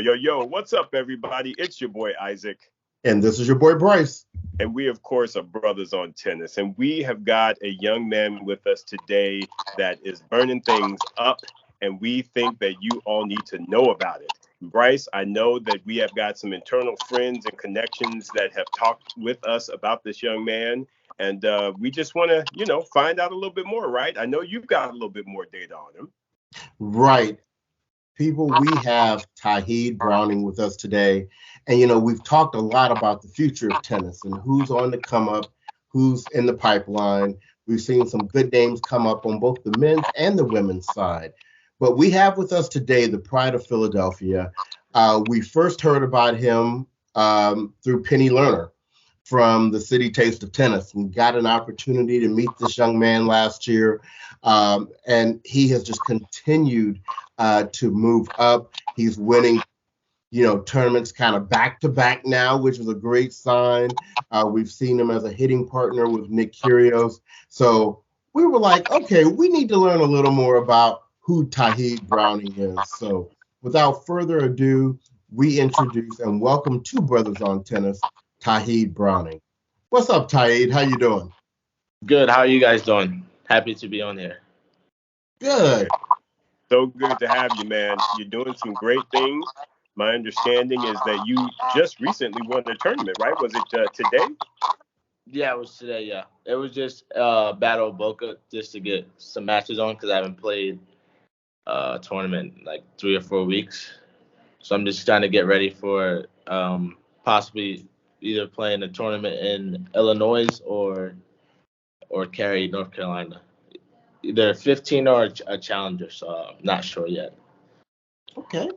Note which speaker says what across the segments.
Speaker 1: Yo, what's up, everybody? It's your boy Isaac.
Speaker 2: And this is your boy Bryce.
Speaker 1: And we, of course, are brothers on tennis. And we have got a young man with us today that is burning things up. And we think that you all need to know about it. Bryce, I know that we have got some internal friends and connections that have talked with us about this young man. And we just want to, find out a little bit more, right? I know you've got a little bit more data on him.
Speaker 2: Right. People, we have Tauheed Browning with us today. And, we've talked a lot about the future of tennis and who's on the come up, who's in the pipeline. We've seen some good names come up on both the men's and the women's side. But we have with us today the pride of Philadelphia. We first heard about him through Penny Lerner from the City Taste of Tennis, and got an opportunity to meet this young man last year. And he has just continued to move up. He's winning, tournaments kind of back to back now, which is a great sign. We've seen him as a hitting partner with Nick Kyrgios. So we were like, okay, we need to learn a little more about who Tauheed Browning is. So without further ado, we introduce and welcome to Brothers on Tennis, Tauheed Browning. What's up, Tauheed? How you doing?
Speaker 3: Good. How are you guys doing? Happy to be on here.
Speaker 2: Good.
Speaker 1: So good to have you, man. You're doing some great things. My understanding is that you just recently won a tournament, right? Was it today?
Speaker 3: Yeah, it was today, yeah. It was just Battle of Boca just to get some matches on because I haven't played a tournament in like 3 or 4 weeks. So I'm just trying to get ready for possibly either playing a tournament in Illinois or Cary, North Carolina. Either 15 or a challenger, so I'm not sure yet.
Speaker 2: Okay.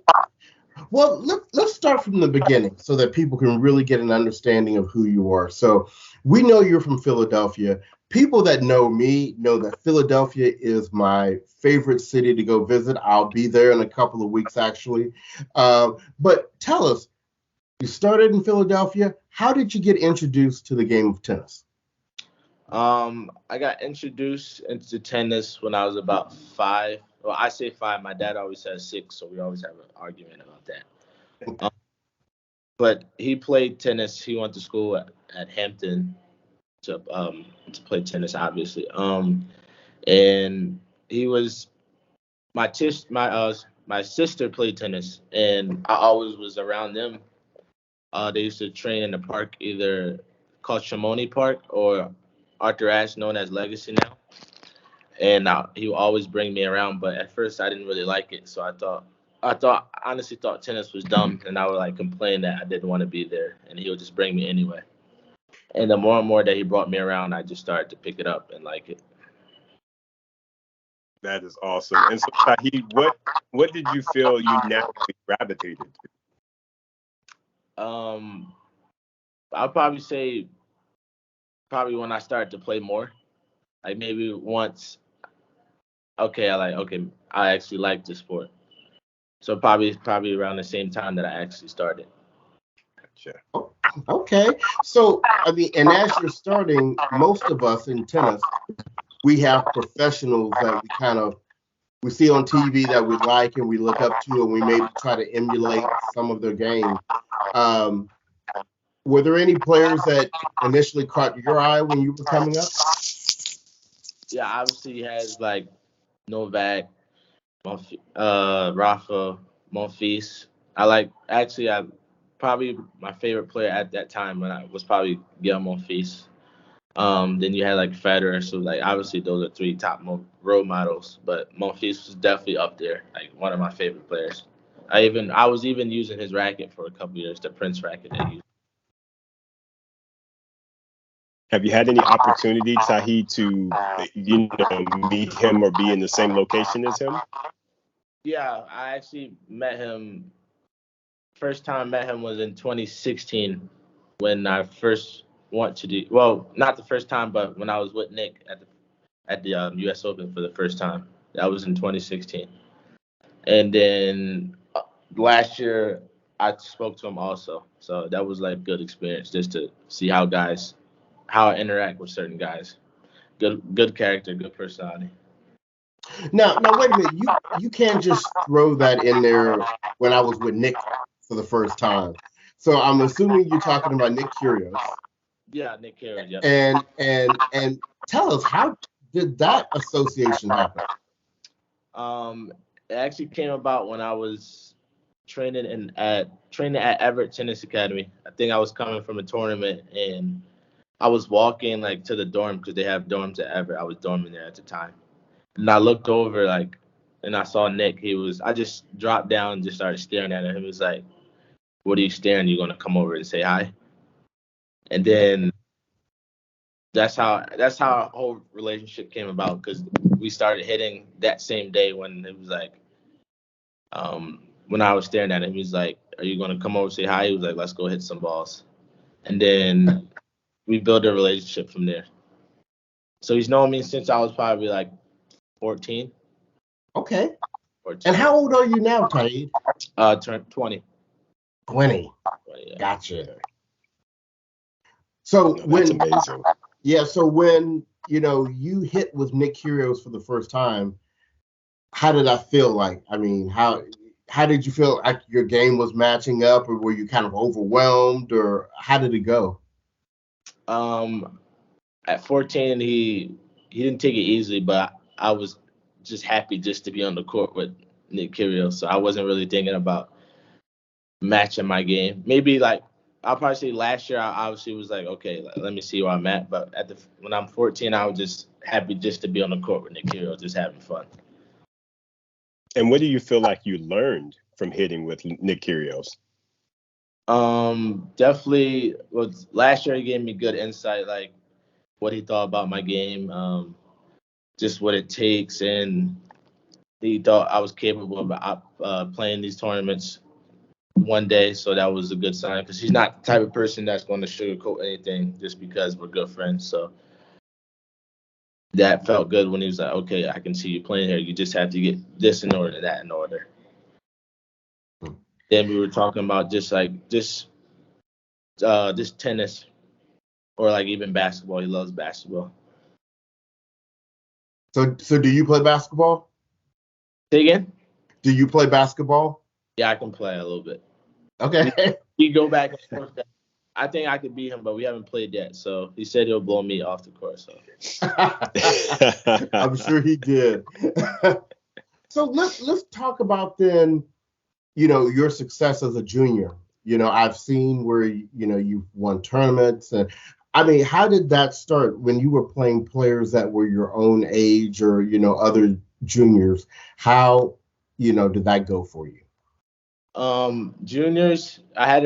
Speaker 2: Well, let's start from the beginning so that people can really get an understanding of who you are. So we know you're from Philadelphia. People that know me know that Philadelphia is my favorite city to go visit. I'll be there in a couple of weeks, actually. But tell us, you started in Philadelphia. How did you get introduced to the game of tennis?
Speaker 3: I got introduced into tennis when I was about 5. Well, I say 5. My dad always says 6, so we always have an argument about that. But he played tennis. He went to school at Hampton to play tennis, obviously. And he was my sister played tennis, and I always was around them. They used to train in the park, either called Chamonix Park or Arthur Ashe, known as Legacy now. And he would always bring me around, but at first I didn't really like it. So I honestly thought tennis was dumb, and I would like complain that I didn't want to be there, and he would just bring me anyway. And the more and more that he brought me around, I just started to pick it up and like it.
Speaker 1: That is awesome. And so, Tauheed, what did you feel you naturally gravitated to?
Speaker 3: I'll probably say when I started to play more, like maybe once. I actually like the sport. So probably around the same time that I actually started.
Speaker 1: Gotcha.
Speaker 2: Okay. So, and as you're starting, most of us in tennis, we have professionals that we see on TV that we like and we look up to, and we maybe try to emulate some of their game. Were there any players that initially caught your eye when you were coming up?
Speaker 3: Yeah, obviously he has like Novak, Rafa, Monfils. I probably my favorite player at that time when I was probably Gael Monfils. Then you had like Federer, so like obviously those are 3 top role models. But Monfils was definitely up there, like one of my favorite players. I was even using his racket for a couple years, the Prince racket that he used.
Speaker 1: Have you had any opportunity, Tauheed, to meet him or be in the same location as him?
Speaker 3: Yeah, I actually met him. First time I met him was in 2016 when I first went to not the first time, but when I was with Nick at the U.S. Open for the first time. That was in 2016. And then last year I spoke to him also, so that was like good experience just to see how I interact with certain guys. Good character, good personality.
Speaker 2: Now, wait a minute. You can't just throw that in there when I was with Nick for the first time. So I'm assuming you're talking about Nick Kyrgios.
Speaker 3: Yeah, Nick Kyrgios. Yep.
Speaker 2: And tell us, how did that association happen?
Speaker 3: It actually came about when I was training at Everett Tennis Academy. I think I was coming from a tournament and I was walking like to the dorm because they have dorms at Everett. I was dorming there at the time, and I looked over and I saw Nick. I just dropped down and just started staring at him. He was like, "What are you staring? You gonna come over and say hi?" And then that's how our whole relationship came about because we started hitting that same day when it was like, when I was staring at him, he was like, "Are you gonna come over and say hi?" He was like, "Let's go hit some balls," and then we built a relationship from there. So he's known me since I was probably like 14.
Speaker 2: Okay.
Speaker 3: 14.
Speaker 2: And how old are you now, Tauheed?
Speaker 3: Turned 20.
Speaker 2: 20.
Speaker 3: 20, yeah.
Speaker 2: Gotcha. So
Speaker 1: That's amazing.
Speaker 2: Yeah, so when you hit with Nick Kyrgios for the first time, how did that feel like? I mean, how did you feel like your game was matching up, or were you kind of overwhelmed, or how did it go?
Speaker 3: At 14, he didn't take it easily, but I was just happy just to be on the court with Nick Kyrgios. So I wasn't really thinking about matching my game. Maybe like I'll probably say last year I obviously was like, okay, let me see where I'm at. But when I'm 14, I was just happy just to be on the court with Nick Kyrgios, just having fun.
Speaker 1: And what do you feel like you learned from hitting with Nick Kyrgios?
Speaker 3: Definitely. Last year he gave me good insight, like what he thought about my game, just what it takes, and he thought I was capable of playing these tournaments one day. So that was a good sign because he's not the type of person that's going to sugarcoat anything just because we're good friends. So that felt good when he was like, okay, I can see you playing here. You just have to get this in order, that in order. Then we were talking about just tennis or like even basketball. He loves basketball.
Speaker 2: So do you play basketball?
Speaker 3: Say again?
Speaker 2: Do you play basketball?
Speaker 3: Yeah, I can play a little bit.
Speaker 2: Okay.
Speaker 3: We go back and forth. I think I could beat him, but we haven't played yet. So he said he'll blow me off the court. So
Speaker 2: I'm sure he did. So let's talk about then, your success as a junior. I've seen where you've won tournaments, and I mean, how did that start when you were playing players that were your own age or other juniors? How did that go for you?
Speaker 3: Juniors, I had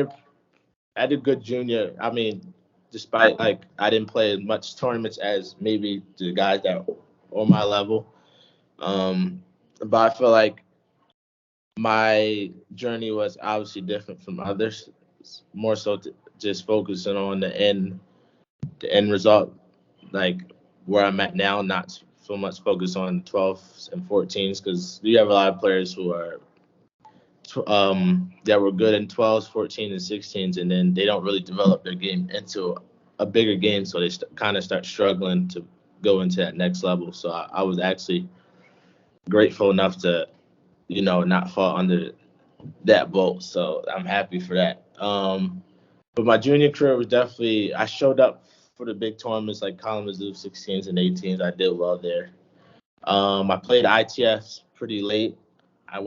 Speaker 3: a good junior. I mean, despite like I didn't play as much tournaments as maybe the guys that are on my level. But I feel like my journey was obviously different from others. It's more so just focusing on the end result, like where I'm at now, not so much focus on 12s and 14s because you have a lot of players who are that were good in 12s, 14s, and 16s, and then they don't really develop their game into a bigger game, so they kind of start struggling to go into that next level. So I was actually grateful enough to, not fall under that boat. So I'm happy for that. But my junior career was definitely, I showed up for the big tournaments like Kalamazoo 16s and 18s. I did well there. I played ITFs pretty late. Like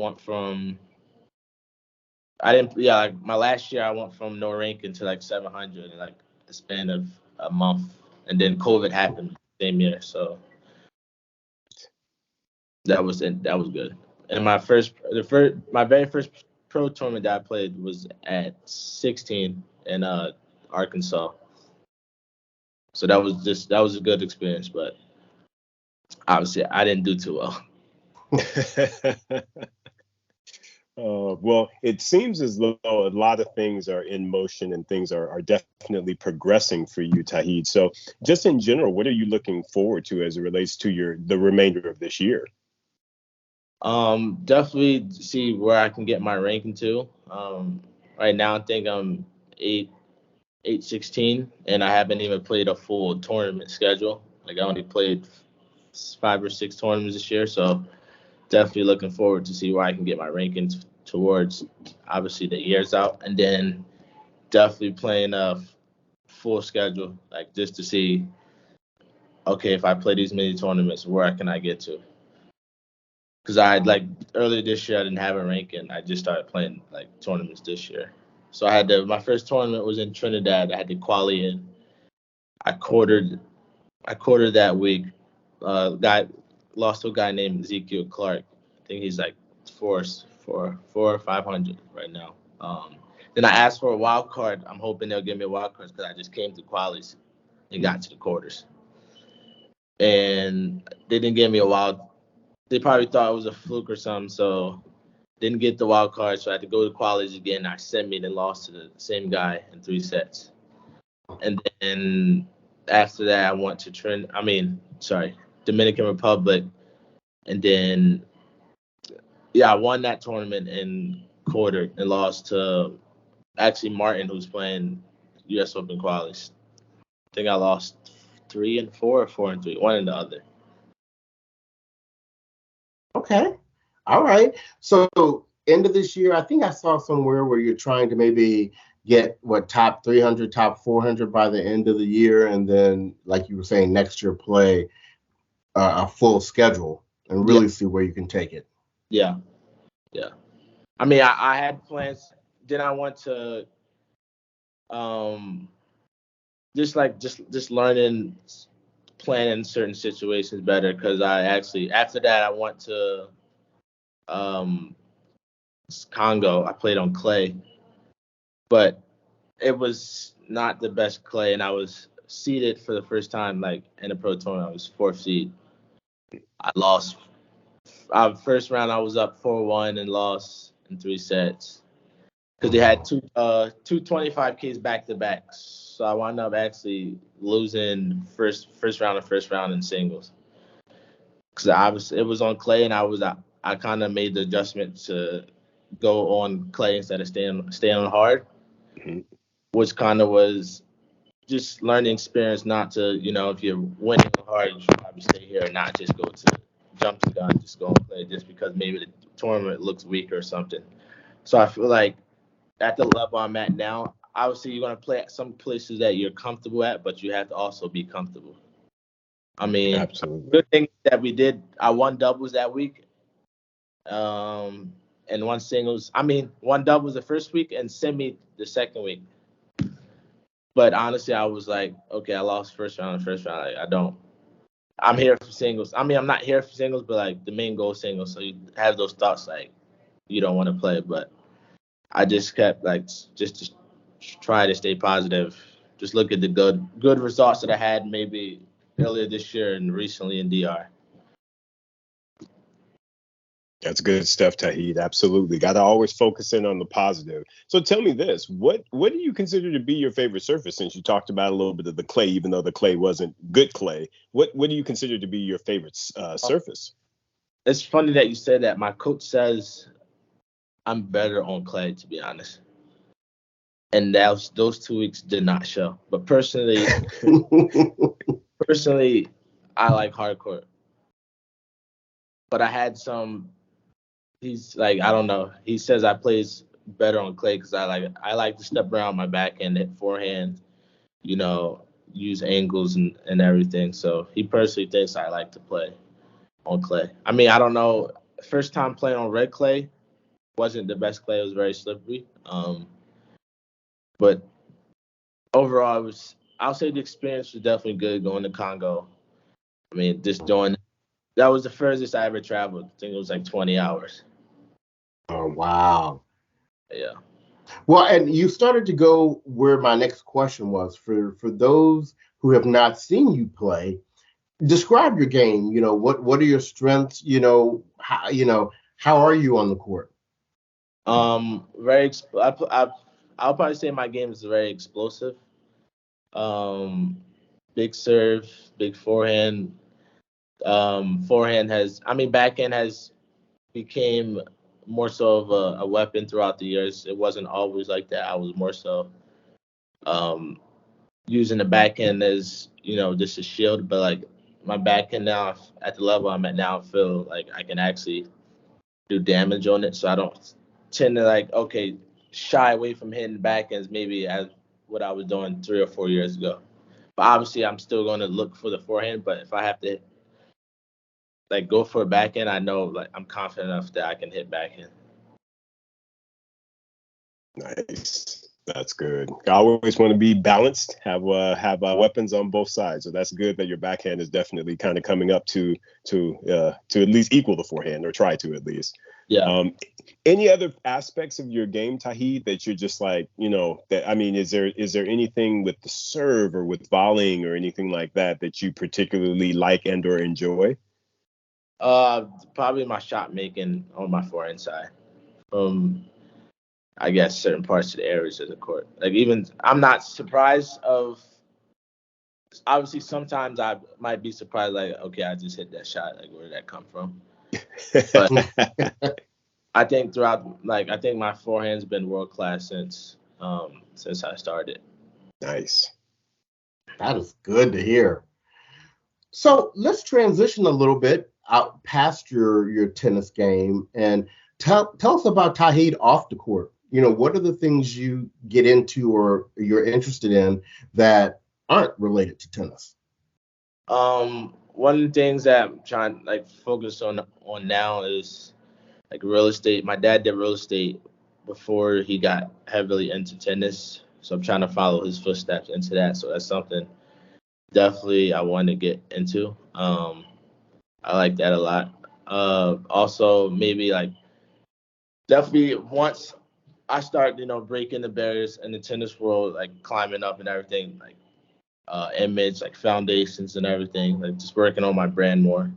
Speaker 3: my last year I went from no ranking to like 700 in like the span of a month, and then COVID happened same year, so that was it. That was good. And my very first pro tournament that I played was at 16 in Arkansas, so that was a good experience, but obviously I didn't do too well.
Speaker 1: Well, it seems as though a lot of things are in motion and things are definitely progressing for you, Tauheed. So just in general, what are you looking forward to as it relates to the remainder of this year?
Speaker 3: Definitely see where I can get my ranking to. Right now I think I'm 816, and I haven't even played a full tournament schedule. Like I only played 5 or 6 tournaments this year, so definitely looking forward to see where I can get my ranking towards obviously the years out, and then definitely playing a full schedule, like just to see, okay, if I play these many tournaments, where can I get to? Because I like earlier this year I didn't have a ranking. I just started playing like tournaments this year. So my first tournament was in Trinidad. I had to quali in. I quartered that week. Guy lost to a guy named Ezekiel Clark. I think he's like four or 500 right now. Then I asked for a wild card. I'm hoping they'll give me a wild card because I just came to qualies and got to the quarters. And they didn't give me a wild. They probably thought it was a fluke or something, so didn't get the wild card. So I had to go to qualies again. I semi and lost to the same guy in 3 sets. And then after that, I went to Dominican Republic, and then I won that tournament in quarter and lost to actually Martin, who's playing U.S. Open qualies. I think I lost 3-4 or 4-3, one and the other.
Speaker 2: Okay. All right. So end of this year, I think I saw somewhere where you're trying to maybe get top 300, top 400 by the end of the year, and then, like you were saying, next year play a full schedule and really see where you can take it.
Speaker 3: Yeah. I mean, I had plans. Then I went to just learning, planning certain situations better, because I actually after that I went to Congo. I played on clay, but it was not the best clay, and I was seeded for the first time like in a pro tournament. I was 4th seed. I lost. First round I was up 4-1 and lost in 3 sets because they had two 25Ks back to back. So I wound up actually losing first round in singles because it was on clay, and I kind of made the adjustment to go on clay instead of staying on hard, which kind of was just learning experience. Not to, if you're winning hard, you should probably stay here and not just go to jump the gun, just go and play just because maybe the tournament looks weak or something. So I feel like at the level I'm at now, obviously you're going to play at some places that you're comfortable at, but you have to also be comfortable. I mean,
Speaker 1: absolutely.
Speaker 3: Good thing that we did. I won doubles that week, and won singles. I mean, won doubles the first week and semi the second week. But honestly, I was like, okay, I lost first round. I'm here for singles. I mean, I'm not here for singles, but like the main goal is singles. So you have those thoughts like you don't want to play, but I just kept like just to try to stay positive. Just look at the good results that I had maybe earlier this year and recently in DR.
Speaker 1: That's good stuff, Tauheed. Absolutely. Got to always focus in on the positive. So tell me this, what do you consider to be your favorite surface, since you talked about a little bit of the clay, even though the clay wasn't good clay? What do you consider to be your favorite surface?
Speaker 3: It's funny that you said that. My coach says I'm better on clay, to be honest. And those 2 weeks did not show. But personally, I like hardcourt. But I had he's like, I don't know. He says I plays better on clay because I like to step around my backhand, hit forehand, use angles and everything. So he personally thinks I like to play on clay. I mean, I don't know. First time playing on red clay wasn't the best clay. It was very slippery. But overall, I'll say the experience was definitely good going to Congo. I mean, that was the furthest I ever traveled. I think it was like 20 hours.
Speaker 2: Oh, wow.
Speaker 3: Yeah.
Speaker 2: Well, and you started to go where my next question was. For those who have not seen you play, describe your game. What are your strengths? How are you on the court?
Speaker 3: I'll probably say my game is very explosive. Big serve, big forehand. Backhand has became more so of a weapon throughout the years. It wasn't always like that. I was more so using the backhand as, just a shield. But like my backhand now, at the level I'm at now, I feel like I can actually do damage on it. So I don't tend to like, okay, shy away from hitting backhands maybe as what I was doing 3 or 4 years ago. But obviously, I'm still going to look for the forehand. But if I have to like go for a backhand, I know like I'm confident enough that I can hit backhand.
Speaker 1: Nice. That's good. I always want to be balanced, have weapons on both sides. So that's good that your backhand is definitely kind of coming up to at least equal the forehand, or try to at least.
Speaker 3: Yeah.
Speaker 1: Any other aspects of your game, Tauheed, that you're just like, that, I mean, is there anything with the serve or with volleying or anything like that you particularly like and or enjoy?
Speaker 3: Probably my shot making on my forehand side. I guess certain parts of the areas of the court. Like even I'm not surprised of. Obviously, sometimes I might be surprised. Like, okay, I just hit that shot. Like, where did that come from? But I think I think my forehand's been world class since I started.
Speaker 1: Nice.
Speaker 2: That is good to hear. So let's transition a little bit out past your tennis game and tell us about Tauheed off the court. What are the things you get into or you're interested in that aren't related to tennis?
Speaker 3: One of the things that I'm trying to like focus on now is like real estate. My dad did real estate before he got heavily into tennis, so I'm trying to follow his footsteps into that. So that's something definitely I want to get into. I like that a lot. Also maybe like definitely once I start, breaking the barriers in the tennis world, like climbing up and everything, like image, like foundations and everything, like just working on my brand more.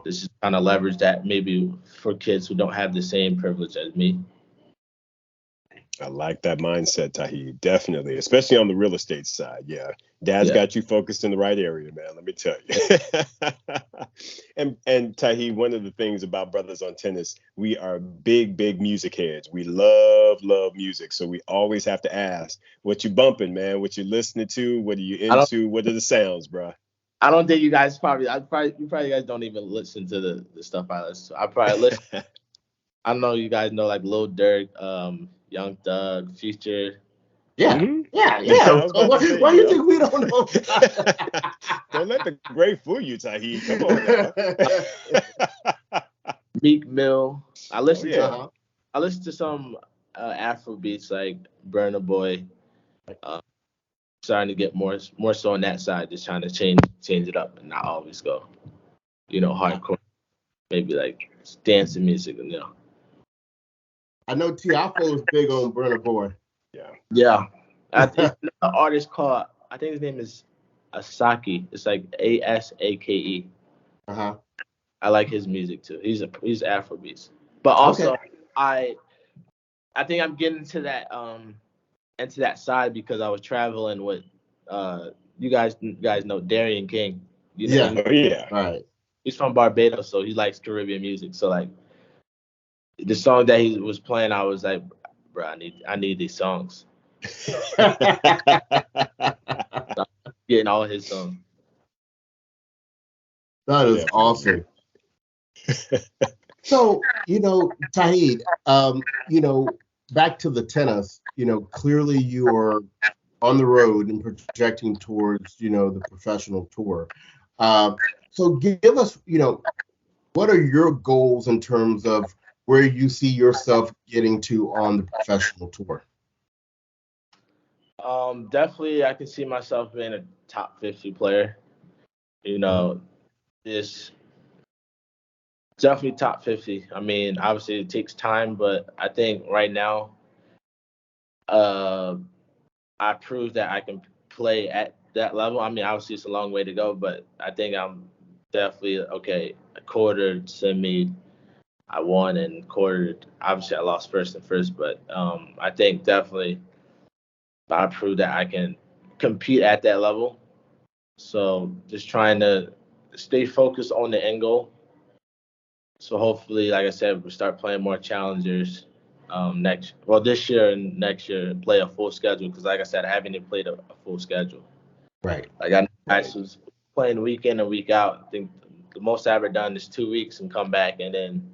Speaker 3: This is kind of leverage that maybe for kids who don't have the same privilege as me.
Speaker 1: I like that mindset, Tauheed. Definitely, especially on the real estate side. Yeah, Dad's got you focused in the right area, man. Let me tell you. and Tauheed, one of the things about Brothers on Tennis, we are big music heads. We love music, so we always have to ask, "What you bumping, man? What you listening to? What are you into? What are the sounds, bro?"
Speaker 3: I don't think you guys you probably guys don't even listen to the stuff I listen to. I probably listen. I know you guys know like Lil Durk, Young Thug, Future.
Speaker 2: Yeah.
Speaker 1: Mm-hmm.
Speaker 2: Yeah. Why do you think we don't know?
Speaker 1: Don't let the great fool you, Tauheed. Come on now.
Speaker 3: Meek Mill. I listen to some Afro beats like Burna Boy. Starting to get more so on that side, just trying to change it up and not always go, hardcore. Maybe like dancing music,
Speaker 2: I know Tiafo is big on Burna Boy.
Speaker 3: Yeah. I think an artist called, I think his name is Asake. It's like Asake.
Speaker 2: Uh-huh.
Speaker 3: I like his music too. He's Afrobeats. But also I think I'm getting to that into that side because I was traveling with you guys know Darian King.
Speaker 2: Yeah.
Speaker 1: Oh, yeah.
Speaker 2: Right.
Speaker 3: He's from Barbados, so he likes Caribbean music. So like the song that he was playing, I was like, bro, I need these songs. Getting all his songs.
Speaker 2: That is awesome. So, Tauheed, back to the tennis, clearly you are on the road and projecting towards, the professional tour. So give us, what are your goals in terms of where you see yourself getting to on the professional tour?
Speaker 3: Definitely I can see myself being a top 50 player. This definitely top 50. I mean, obviously it takes time, but I think right now, I proved that I can play at that level. I mean, obviously it's a long way to go, but I think I'm definitely a quarter, semi. I won and quartered. Obviously, I lost first and first, but I think definitely I proved that I can compete at that level. So just trying to stay focused on the end goal. So hopefully, like I said, we start playing more challengers this year and next year, and play a full schedule. Because like I said, I haven't even played a full schedule.
Speaker 2: Right.
Speaker 3: Like I was playing week in and week out. I think the most I ever done is 2 weeks and come back and then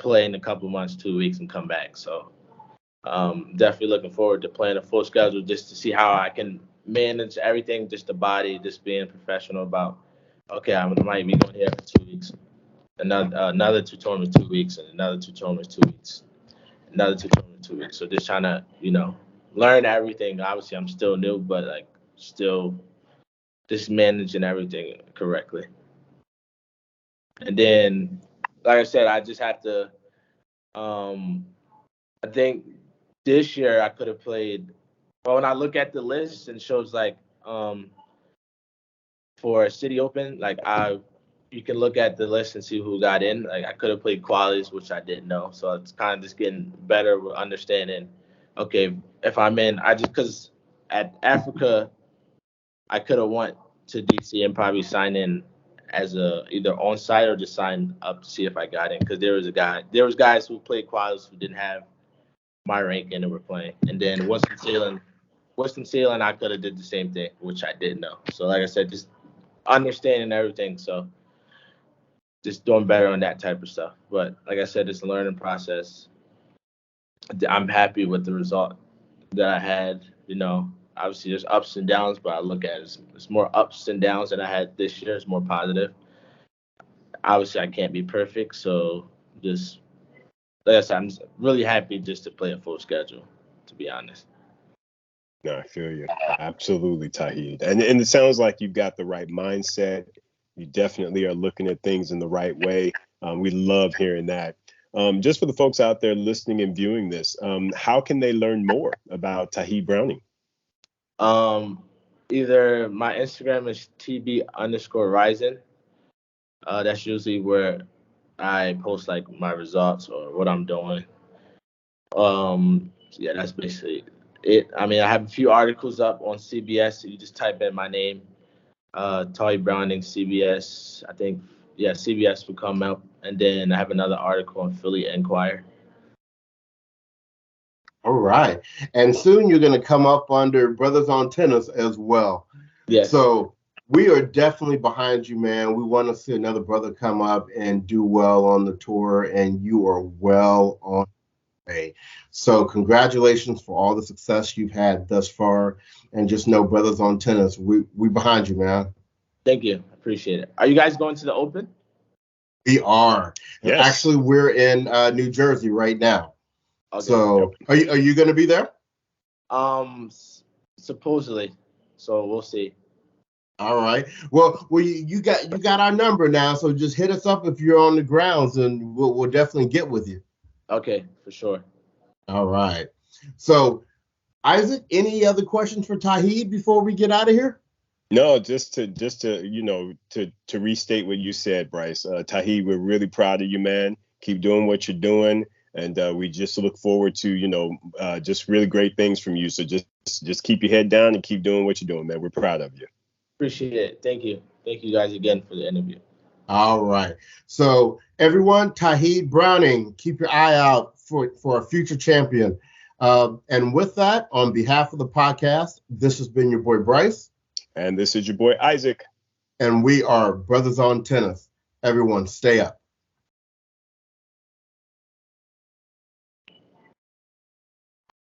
Speaker 3: play in a couple months, 2 weeks, and come back. So definitely looking forward to playing a full schedule just to see how I can manage everything, just the body, just being professional about, okay, I might be going here for 2 weeks, another 2 tournaments 2 weeks, and another 2 tournaments 2 weeks, another 2 tournaments 2 weeks. So just trying to, learn everything. Obviously, I'm still new, but like still just managing everything correctly. And then, like I said, I just have to. I think this year I could have played. Well, when I look at the list and shows like for a City Open, like you can look at the list and see who got in. Like I could have played qualies, which I didn't know. So it's kind of just getting better with understanding. Okay, if I'm in, because at Africa, I could have went to DC and probably signed in as either on site or just sign up to see if I got in. Because there was guys who played qualies who didn't have my rank and were playing. And then Winston-Salem, I could have did the same thing, which I didn't know. So like I said, just understanding everything. So just doing better on that type of stuff. But like I said, it's a learning process. I'm happy with the result that I had. Obviously there's ups and downs, but I look at it, it's more ups and downs than I had this year. It's more positive. Obviously I can't be perfect, so just like I said, I'm really happy just to play a full schedule, to be honest.
Speaker 1: No, I feel you. Absolutely, Tauheed. And it sounds like you've got the right mindset. You definitely are looking at things in the right way. We love hearing that. Just for the folks out there listening and viewing this, how can they learn more about Tauheed Browning?
Speaker 3: Either my Instagram is TB_Rising. That's usually where I post like my results or what I'm doing. Yeah, that's basically it. I mean, I have a few articles up on CBS. So you just type in my name, Tauheed Browning, CBS. I think, yeah, CBS will come up. And then I have another article on Philly Enquirer.
Speaker 2: All right. And soon you're going to come up under Brothers on Tennis as well.
Speaker 3: Yes.
Speaker 2: So we are definitely behind you, man. We want to see another brother come up and do well on the tour, and you are well on the way. So congratulations for all the success you've had thus far. And just know, Brothers on Tennis, we behind you, man.
Speaker 3: Thank you. Appreciate it. Are you guys going to the Open?
Speaker 2: We are.
Speaker 1: Yes.
Speaker 2: Actually, we're in New Jersey right now. Okay. So are you going to be there?
Speaker 3: Supposedly. So we'll see.
Speaker 2: All right. Well, you got our number now, so just hit us up if you're on the grounds, and we'll definitely get with you.
Speaker 3: Okay, for sure.
Speaker 2: All right. So, Isaac, any other questions for Tauheed before we get out of here?
Speaker 1: No, just to to restate what you said, Bryce. Tauheed, we're really proud of you, man. Keep doing what you're doing. And we just look forward to, just really great things from you. So just keep your head down and keep doing what you're doing, man. We're proud of you.
Speaker 3: Appreciate it. Thank you. Thank you guys again for the interview.
Speaker 2: All right. So everyone, Tauheed Browning, keep your eye out for a future champion. And with that, on behalf of the podcast, this has been your boy Bryce.
Speaker 1: And this is your boy Isaac.
Speaker 2: And we are Brothers on Tennis. Everyone, stay up.